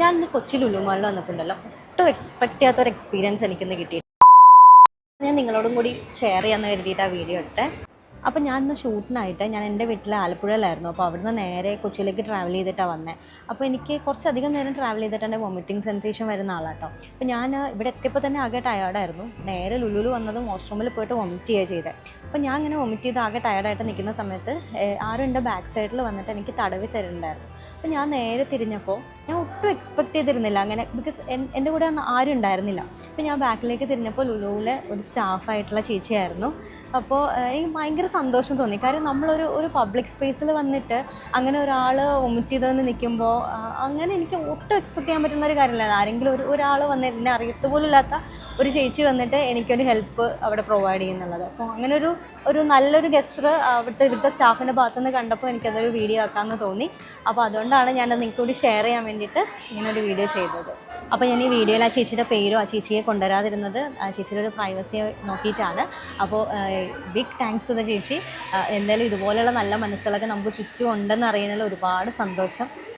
ഞാനിന്ന് കൊച്ചി ലുലു മാളിൽ വന്നിട്ടുണ്ടല്ലോ, ഒട്ടും എക്സ്പെക്ട് ചെയ്യാത്തൊരു എക്സ്പീരിയൻസ് എനിക്കിന്ന് കിട്ടി. ഞാൻ നിങ്ങളോടും കൂടി ഷെയർ ചെയ്യാമെന്ന് കരുതിയിട്ട് ആ വീഡിയോ എടുത്തേ. അപ്പോൾ ഞാനിന്ന് ഷൂട്ടിനായിട്ട് ഞാൻ എൻ്റെ വീട്ടിൽ ആലപ്പുഴയിലായിരുന്നു. അപ്പോൾ അവിടുന്ന് നേരെ കൊച്ചിയിലേക്ക് ട്രാവൽ ചെയ്തിട്ടാണ് വന്നത്. അപ്പോൾ എനിക്ക് കുറച്ചധികം നേരം ട്രാവൽ ചെയ്തിട്ടുണ്ട്, വോമിറ്റിംഗ് സെൻസേഷൻ വരുന്ന ആളാട്ടോ. അപ്പോൾ ഞാൻ ഇവിടെ എത്തിയപ്പോൾ തന്നെ ആകെ ടയേർഡായിരുന്നു. നേരെ ലുലുവിൽ വന്നതും വാഷ്റൂമിൽ പോയിട്ട് വോമിറ്റ് ചെയ്യുക ചെയ്തത്. അപ്പോൾ ഞാൻ ഇങ്ങനെ വോമിറ്റ് ചെയ്ത് ആകെ ടയേർഡായിട്ട് നിൽക്കുന്ന സമയത്ത് ആരും എൻ്റെ ബാക്ക് സൈഡിൽ വന്നിട്ട് എനിക്ക് തടവി തരുന്നുണ്ടായിരുന്നു. അപ്പോൾ ഞാൻ നേരെ തിരിഞ്ഞപ്പോൾ ഞാൻ ഒട്ടും എക്സ്പെക്ട് ചെയ്തിരുന്നില്ല അങ്ങനെ, ബിക്കോസ് എൻ്റെ കൂടെ ഒന്നും ആരും ഉണ്ടായിരുന്നില്ല. അപ്പോൾ ഞാൻ ബാക്കിലേക്ക് തിരിഞ്ഞപ്പോൾ ലുലുവിലെ ഒരു സ്റ്റാഫായിട്ടുള്ള ചേച്ചിയായിരുന്നു. അപ്പോൾ എനിക്ക് ഭയങ്കര സന്തോഷം തോന്നി. കാര്യം നമ്മളൊരു പബ്ലിക് സ്പേസിൽ വന്നിട്ട് അങ്ങനെ ഒരാൾ വൊമിറ്റ് ചെയ്തെന്ന് നിൽക്കുമ്പോൾ അങ്ങനെ എനിക്ക് ഒട്ടും എക്സ്പെക്ട് ചെയ്യാൻ പറ്റുന്ന ഒരു കാര്യമില്ല. ആരെങ്കിലും ഒരാൾ വന്ന് എന്നെ അറിയത്തുപോലില്ലാത്ത ഒരു ചേച്ചി വന്നിട്ട് എനിക്കൊരു ഹെൽപ്പ് അവിടെ പ്രൊവൈഡ് ചെയ്യുന്നുള്ളത്. അപ്പോൾ അങ്ങനെ ഒരു നല്ലൊരു ഗസ്റ്റർ ഇവിടുത്തെ സ്റ്റാഫിൻ്റെ ഭാഗത്തുനിന്ന് കണ്ടപ്പോൾ എനിക്കതൊരു വീഡിയോ ആക്കാമെന്ന് തോന്നി. അപ്പോൾ അതുകൊണ്ടാണ് ഞാനത് നിങ്ങൾക്ക് കൂടി ഷെയർ ചെയ്യാൻ വേണ്ടിയിട്ട് ഇങ്ങനൊരു വീഡിയോ ചെയ്തത്. അപ്പോൾ ഞാൻ ഈ വീഡിയോയിൽ ആ ചേച്ചിയുടെ പേരോ ആ ചേച്ചിയെ കൊണ്ടുവരാതിരുന്നത് ആ ചേച്ചിയുടെ ഒരു പ്രൈവസിയെ നോക്കിയിട്ടാണ്. അപ്പോൾ ബിഗ് താങ്ക്സ് ടു ദ ചേച്ചി. എന്തായാലും ഇതുപോലെയുള്ള നല്ല മനസ്സുകളൊക്കെ നമുക്ക് ചുറ്റും ഉണ്ടെന്ന് അറിയുന്നതിൽ ഒരുപാട് സന്തോഷം.